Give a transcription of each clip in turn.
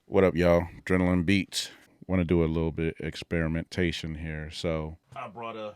What up, y'all? Adrenaline Beats. Want to do a little bit experimentation here. So I brought a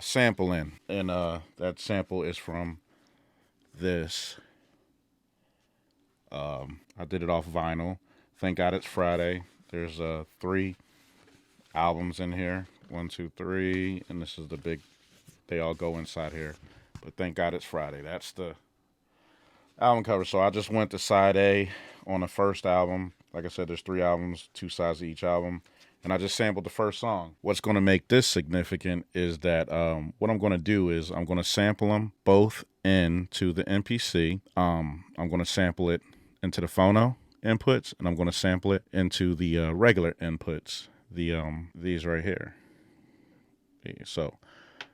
sample in, and that sample is from this. I did it off vinyl. Thank God it's Friday. There's 3 albums in here. 1, 2, 3, and this is the big. They all go inside here. But thank God it's Friday. That's the album cover. So I just went to side A on the first album. Like I said, there's 3 albums, 2 sides of each album. And I just sampled the first song. What's going to make this significant is that what I'm going to do is I'm going to sample them both into the MPC. I'm going to sample it into the phono inputs, and I'm going to sample it into the regular inputs, these right here. So,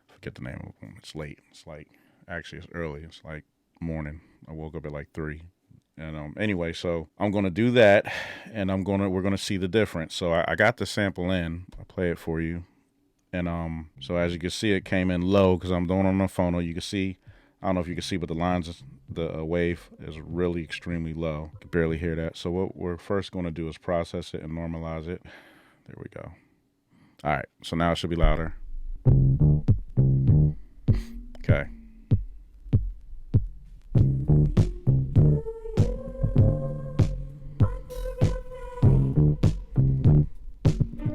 forget the name of them. It's late. Actually, it's early. It's like morning. I woke up at like 3. And anyway, so I'm gonna do that, and we're gonna see the difference. So I got the sample in. I'll play it for you. And so as you can see, it came in low because I'm doing it on the phono. You can see, I don't know if you can see, but the wave is really extremely low. You can barely hear that. So what we're first gonna do is process it and normalize it. There we go. All right. So now it should be louder. Okay.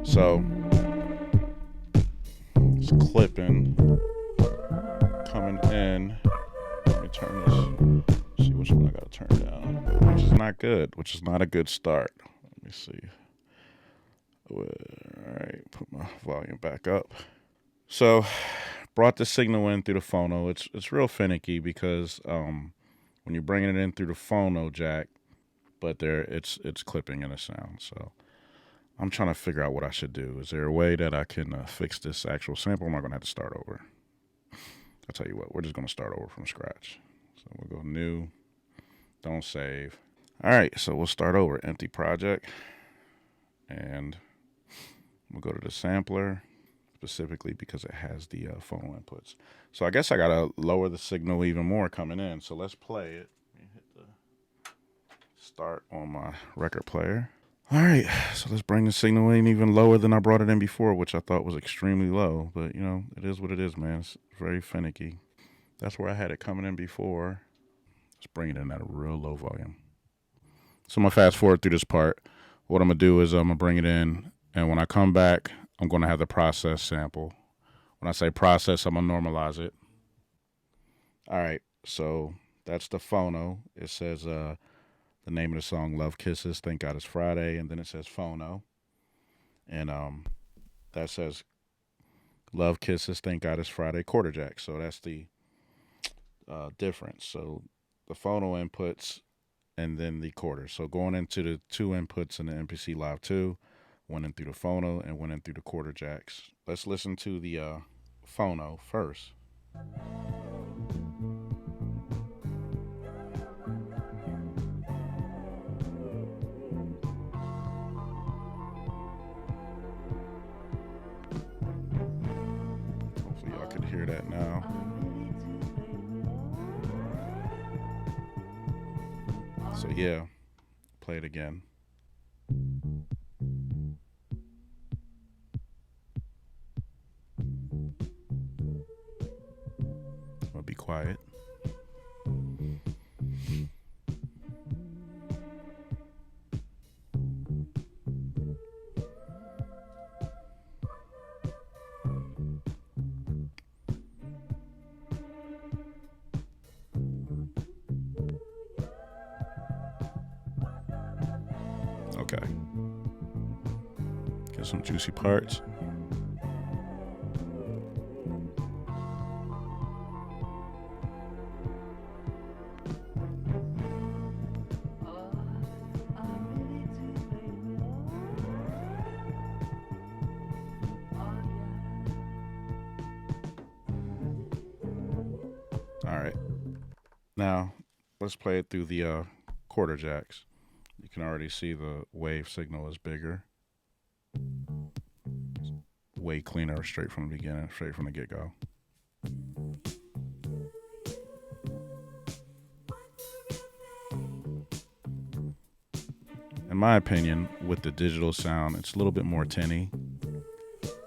So it's clipping, coming in. Let me turn this. See which one I gotta turn down, which is not good, which is not a good start. Let me see. All right, put my volume back up. So brought the signal in through the phono. It's real finicky because when you're bringing it in through the phono jack, but it's clipping in the sound. So I'm trying to figure out what I should do. Is there a way that I can fix this actual sample? Or am I going to have to start over? I'll tell you what, we're just going to start over from scratch. So we'll go new, don't save. All right, so we'll start over, empty project. And we'll go to the sampler, specifically because it has the phono inputs. So I guess I got to lower the signal even more coming in. So let's play it. Let me hit the start on my record player. All right, so let's bring the signal in even lower than I brought it in before, which I thought was extremely low. But, it is what it is, man. It's very finicky. That's where I had it coming in before. Let's bring it in at a real low volume. So I'm going to fast forward through this part. What I'm going to do is I'm going to bring it in, and when I come back, I'm going to have the process sample. When I say process, I'm going to normalize it. All right, so that's the phono. It says the name of the song, Love Kisses, Thank God It's Friday, and then it says phono. And that says Love Kisses, Thank God It's Friday, quarter jack. So that's the difference. So the phono inputs and then the quarter. So going into the 2 inputs in the MPC Live 2, went in through the phono and went in through the quarter jacks. Let's listen to the phono first. Hopefully y'all can hear that now. So yeah, play it again. I'll be quiet. Okay. Get some juicy parts. All right. Now, let's play it through the quarter jacks. You can already see the wave signal is bigger. Way cleaner straight from the beginning, straight from the get-go. in my opinion, with the digital sound, it's a little bit more tinny.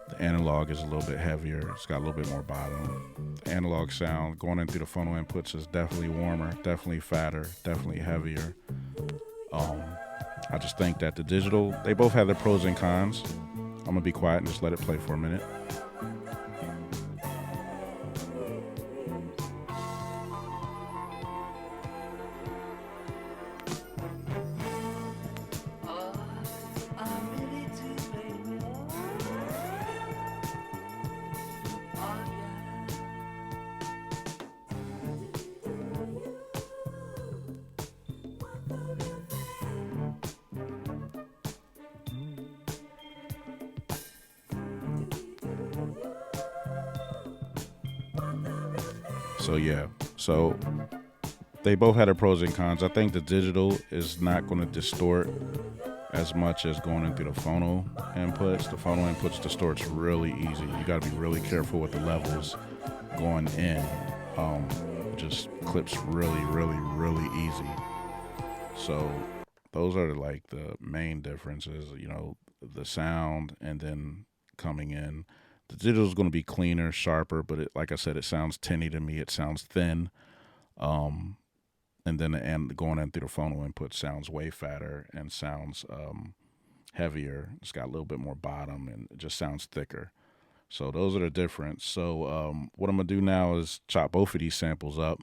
The analog is a little bit heavier. It's got a little bit more bottom. The analog sound going in through the phono inputs is definitely warmer, definitely fatter, definitely heavier. I just think that the digital, they both have their pros and cons. I'm gonna be quiet and just let it play for a minute. So yeah, so they both had their pros and cons. I think the digital is not going to distort as much as going into the phono inputs. The phono inputs distorts really easy. You got to be really careful with the levels going in. It just clips really easy. So those are like the main differences, you know, the sound and then coming in. The digital is going to be cleaner, sharper, but like I said, it sounds tinny to me. It sounds thin. And then going in through the phono input sounds way fatter and sounds heavier. It's got a little bit more bottom and it just sounds thicker. So those are the difference. So what I'm going to do now is chop both of these samples up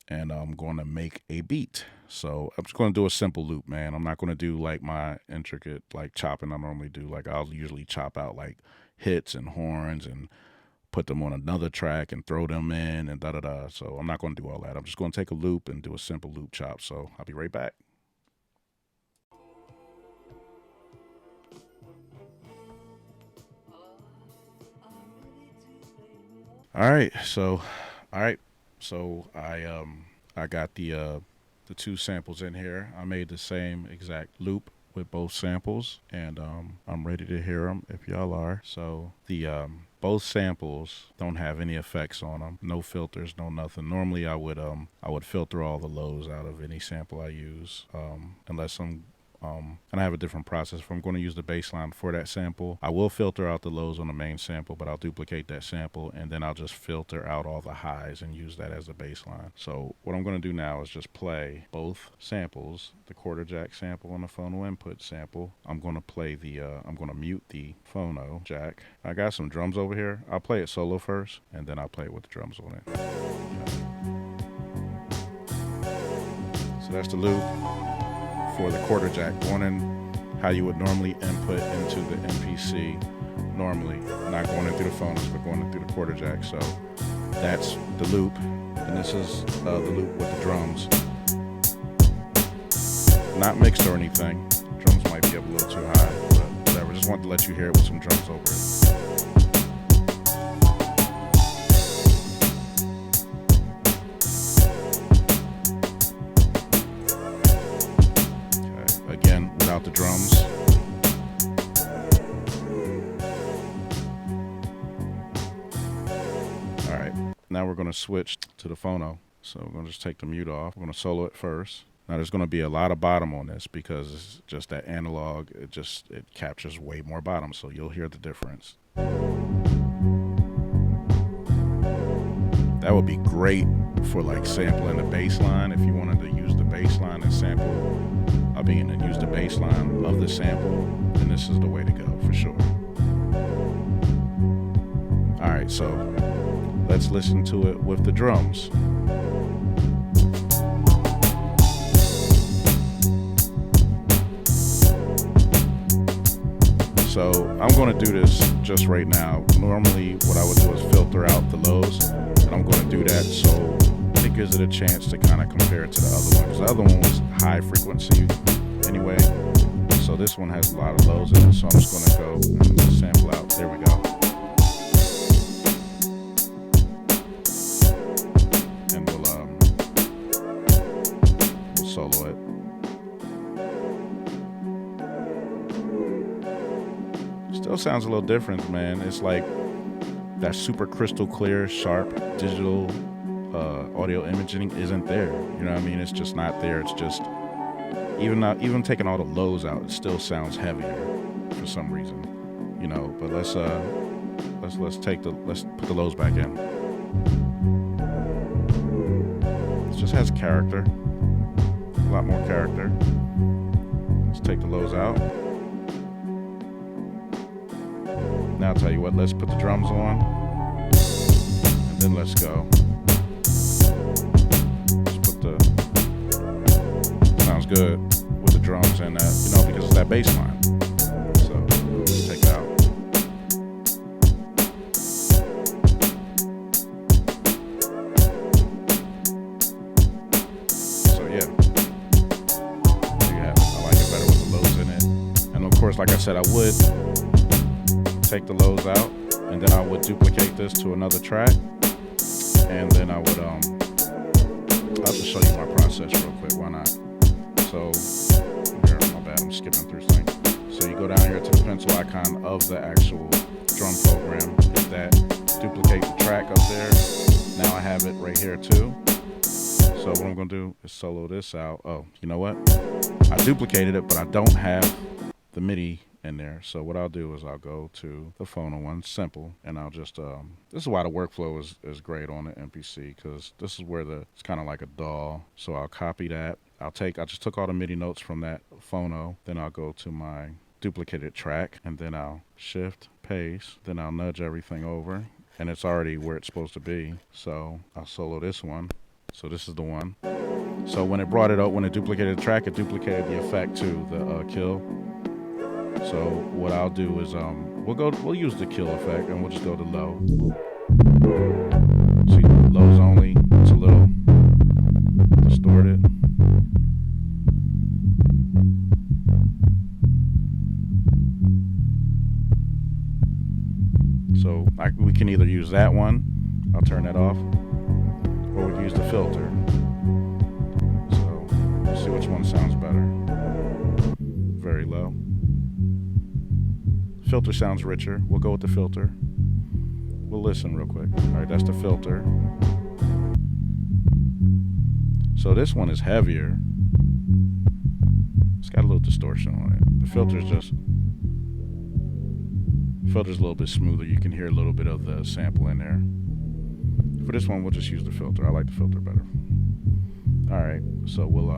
and I'm going to make a beat. So I'm just going to do a simple loop, man. I'm not going to do like my intricate like chopping I normally do. Like I'll usually chop out like hits and horns and put them on another track and throw them in and da-da-da. So I'm not going to do all that. I'm just going to take a loop and do a simple loop chop. So I'll be right back. All right. So I got the two samples in here. I made the same exact loop with both samples, and I'm ready to hear them if y'all are. So the both samples don't have any effects on them, no filters, no nothing. Normally I would filter all the lows out of any sample I use, unless and I have a different process. If I'm going to use the bass line for that sample, I will filter out the lows on the main sample, but I'll duplicate that sample and then I'll just filter out all the highs and use that as a bass line. So what I'm going to do now is just play both samples, the quarter jack sample and the phono input sample. I'm going to play I'm going to mute the phono jack. I got some drums over here. I'll play it solo first and then I'll play it with the drums on it. So that's the loop for the quarter jack, going in how you would normally input into the MPC normally, not going in through the phonos, but going in through the quarter jack. So that's the loop, and this is the loop with the drums. Not mixed or anything. Drums might be up a little too high, but whatever. Just wanted to let you hear it with some drums over it. Without the drums. All right, now we're going to switch to the phono. So we're going to just take the mute off. We're going to solo it first. Now there's going to be a lot of bottom on this because it's just that analog. It captures way more bottom, so you'll hear the difference. That would be great for like sampling the bass line. If you wanted to use the bass line and sample, and use the bass line of the sample, then this is the way to go for sure. All right, so let's listen to it with the drums. So I'm going to do this just right now. Normally what I would do is filter out the lows, and I'm going to do that so it gives it a chance to kind of compare it to the other one, because the other one was high frequency anyway, so this one has a lot of lows in it. So I'm just going to go and sample out. There we go. And we'll solo it. Still sounds a little different, man. It's like that super crystal clear, sharp digital audio imaging isn't there. You know what I mean? It's just not there. It's just Even taking all the lows out, it still sounds heavier for some reason, you know. But let's put the lows back in. It just has character, a lot more character. Let's take the lows out. Now I'll tell you what, let's put the drums on, and then let's go. Let's put the, sounds good with the drums and that, you know, because it's that bass line. So let's take it out. So yeah, there you have it. I like it better with the lows in it. And of course, like I said, I would take the lows out, and then I would duplicate this to another track, and then I would I'll just show you my process real quick. Why not? So here, my bad, I'm skipping through things. So you go down here to the pencil icon of the actual drum program, hit that, duplicate the track up there. Now I have it right here too. So what I'm gonna do is solo this out. Oh, you know what? I duplicated it, but I don't have the MIDI in there. So what I'll do is I'll go to the phono one, simple, and I'll just this is why the workflow is great on the MPC, because this is where it's kind of like a DAW. So I'll copy that. I just took all the MIDI notes from that phono, then I'll go to my duplicated track, and then I'll shift, paste, then I'll nudge everything over, and it's already where it's supposed to be. So I'll solo this one. So this is the one. So when it brought it up, when it duplicated the track, it duplicated the effect to the kill. So what I'll do is we'll use the kill effect, and we'll just go to low. See, lows only. It's a little distorted. So we can either use that one. I'll turn that off, or we can use the filter. So we'll see which one sounds better. Very low. Filter sounds richer. We'll go with the filter. We'll listen real quick. All right, that's the filter. So this one is heavier. It's got a little distortion on it. The filter's a little bit smoother. You can hear a little bit of the sample in there. For this one, we'll just use the filter. I like the filter better. All right, so we'll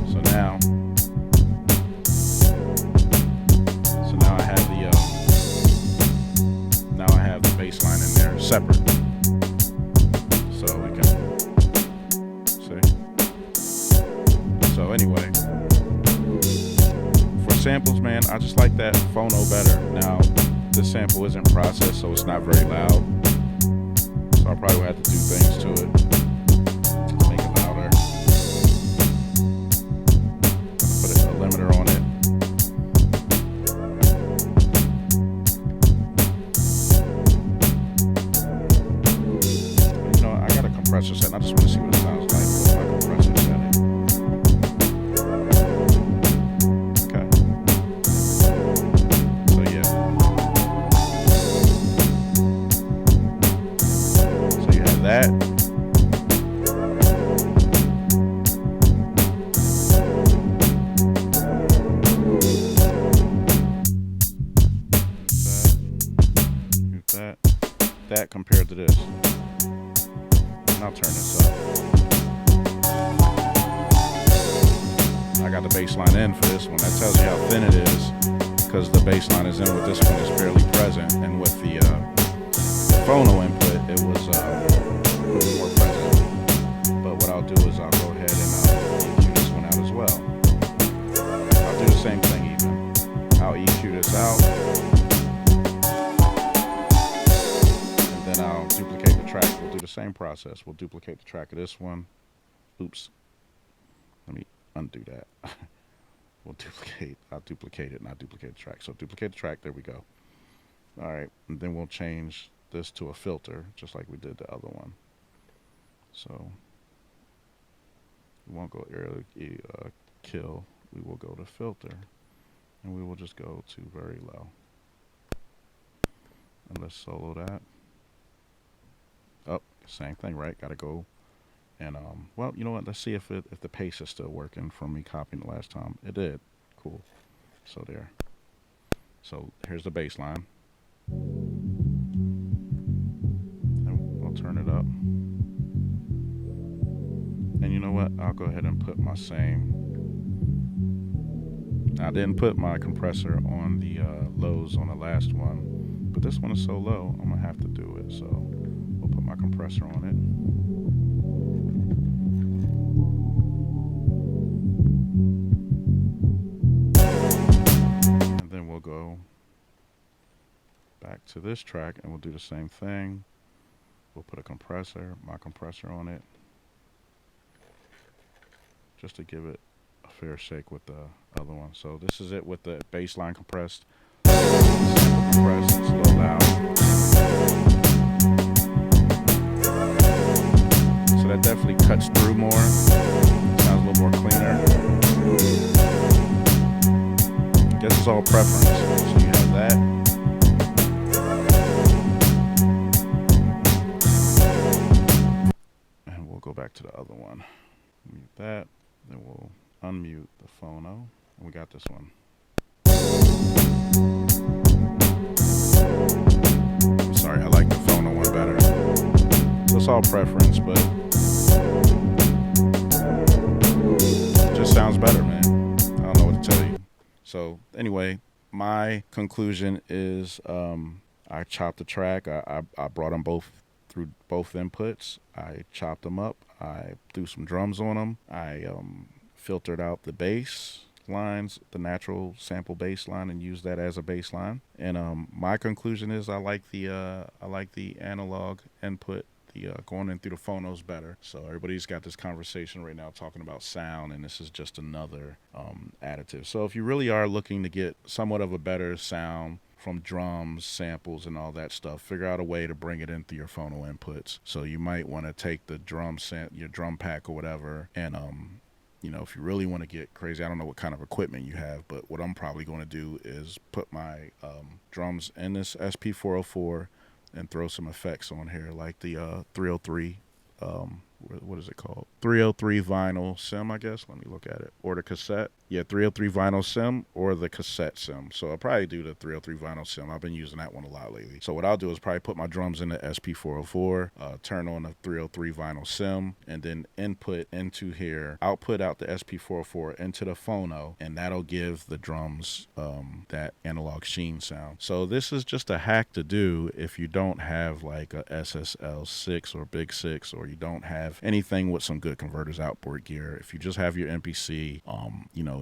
so now I have the bass line in there separate. So we can see. So anyway, for samples, man, I just like that phono better. Now, this sample isn't processed, so it's not very loud. So I probably will have to do things to it to make it louder. Put a limiter on it. Compressor setting. I just want to see what it sounds like with my compressor setting. Okay. So yeah. So you have that. That compared to this. I'll turn this up. I got the bass line in for this one. That tells you how thin it is, because the bass line is in with this one is fairly present, and with the phono input, it was more present. But what I'll do is I'll go ahead and EQ this one out as well. I'll do the same thing even. I'll EQ this out, and then I'll duplicate the track. We'll do the same process. We'll duplicate the track of this one. Oops. Let me undo that. I'll duplicate it, and I'll duplicate the track. So duplicate the track, there we go. All right, and then we'll change this to a filter, just like we did the other one. So we won't go kill, we will go to filter, and we will just go to very low. And let's solo that. Oh, same thing, right? Gotta go And well, you know what? Let's see if the pace is still working from me copying the last time. It did. Cool. So there. So here's the bass line. And I'll turn it up. And you know what? I'll go ahead and put my same. I didn't put my compressor on the lows on the last one, but this one is so low, I'm gonna have to do it. So we'll put my compressor on it, and then we'll go back to this track and we'll do the same thing. We'll put my compressor on it, just to give it a fair shake with the other one. So this is it with the bass line compressed. Compressed, it's a little loud. So that definitely cuts through more. Sounds a little more cleaner. I guess it's all preference. So you have that. And we'll go back to the other one. Mute that. Then we'll unmute the phono. And we got this one. Sorry, I like the phono one better. So it's all preference, but it just sounds better, man. I don't know what to tell you. So anyway, my conclusion is I chopped the track. I brought them both through both inputs. I chopped them up. I threw some drums on them. I filtered out the bass lines, the natural sample bass line, and used that as a bass line. And my conclusion is I like the analog input, the going in through the phonos better. So everybody's got this conversation right now talking about sound, and this is just another additive. So if you really are looking to get somewhat of a better sound from drums, samples, and all that stuff, figure out a way to bring it in through your phono inputs. So you might want to take the your drum pack or whatever, and if you really want to get crazy, I don't know what kind of equipment you have, but what I'm probably going to do is put my drums in this SP404 and throw some effects on here, like the 303. What is it called? 303 vinyl sim, I guess. Let me look at it. Or the cassette. Yeah, 303 vinyl sim or the cassette sim. So I'll probably do the 303 vinyl sim. I've been using that one a lot lately. So what I'll do is probably put my drums in the SP404, turn on the 303 vinyl sim, and then input into here, output out the SP404 into the phono, and that'll give the drums that analog sheen sound. So this is just a hack to do if you don't have like a SSL6 or Big 6, or you don't have anything with some good converters outboard gear. If you just have your MPC,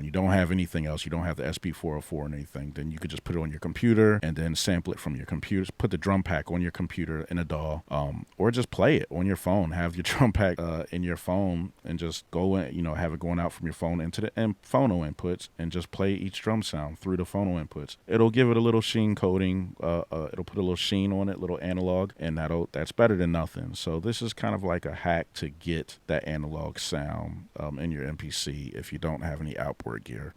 and you don't have anything else, you don't have the SP404 or anything, then you could just put it on your computer and then sample it from your computer. Put the drum pack on your computer in a DAW, or just play it on your phone. Have your drum pack in your phone and just go in, have it going out from your phone into the phono inputs and just play each drum sound through the phono inputs. It'll give it a little sheen coating. It'll put a little sheen on it, little analog, and that's better than nothing. So this is kind of like a hack to get that analog sound in your MPC if you don't have any outboard gear.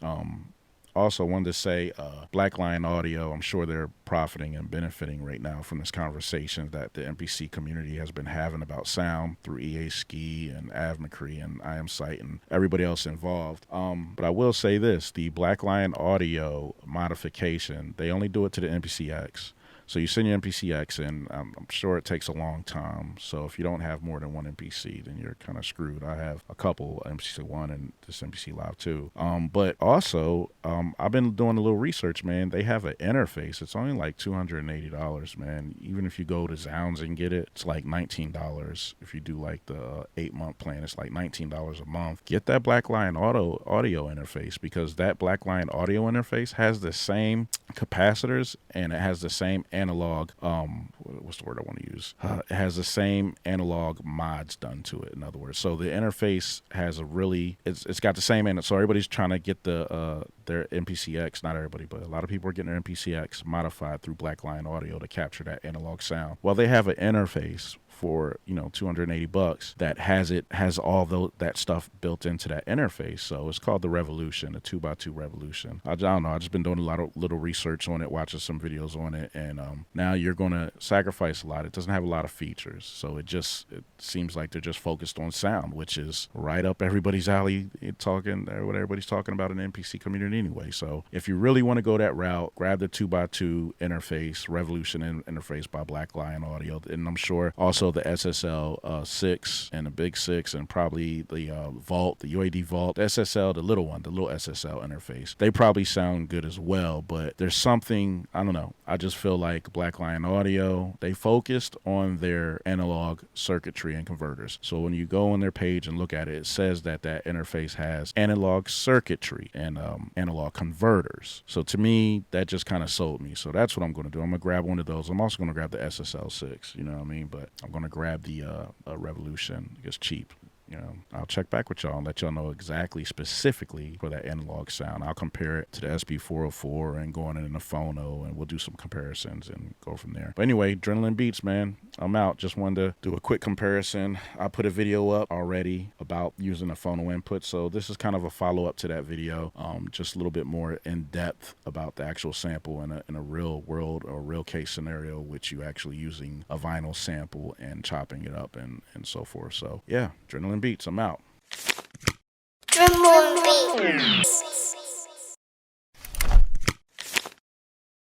Also wanted to say Black Lion Audio, I'm sure they're profiting and benefiting right now from this conversation that the MPC community has been having about sound through EA Ski and Av McCree and I Am Sight and everybody else involved. But I will say this, the Black Lion Audio modification, they only do it to the MPCX. So you send your MPCX in. I'm sure it takes a long time. So if you don't have more than one MPC, then you're kind of screwed. I have a couple, MPC1 and this MPC Live 2. But also, I've been doing a little research, man. They have an interface. It's only like $280, man. Even if you go to Zounds and get it, it's like $19. If you do like the 8-month plan, it's like $19 a month. Get that Black Lion audio interface, because that Black Lion audio interface has the same capacitors and it has the same analog, what's the word I want to use? It has the same analog mods done to it, in other words. So the interface has it's got the same, so everybody's trying to get their MPCX, not everybody, but a lot of people are getting their MPCX modified through Black Lion Audio to capture that analog sound. Well, they have an interface for, you know, $280 that has all that stuff built into that interface. So it's called the Revolution, the 2x2 Revolution. I don't know. I've just been doing a lot of little research on it, watching some videos on it, and now you're gonna sacrifice a lot. It doesn't have a lot of features, so it seems like they're just focused on sound, which is right up everybody's alley. Talking what everybody's talking about in the MPC community anyway. So if you really want to go that route, grab the 2x2 interface, Revolution interface by Black Lion Audio, and I'm sure also the SSL 6 and the Big 6, and probably the Vault, the UAD Vault, the SSL, the little one, the little SSL interface. They probably sound good as well, but there's something, I don't know. I just feel like Black Lion Audio, they focused on their analog circuitry and converters. So when you go on their page and look at it, it says that interface has analog circuitry and analog converters. So to me, that just kind of sold me. So that's what I'm going to do. I'm going to grab one of those. I'm also going to grab the SSL 6, you know what I mean? But I'm going to grab the Revolution. It's cheap. You know, I'll check back with y'all and let y'all know exactly specifically for that analog sound. I'll compare it to the SB404 and going in the phono, and we'll do some comparisons and go from there. But anyway, Adrenaline Beats, man, I'm out. Just wanted to do a quick comparison. I put a video up already about using a phono input, so this is kind of a follow-up to that video, just a little bit more in depth about the actual sample in a real world or real case scenario, which you actually using a vinyl sample and chopping it up and so forth. So yeah, Adrenaline Beats, I'm out. Adrenaline Beats.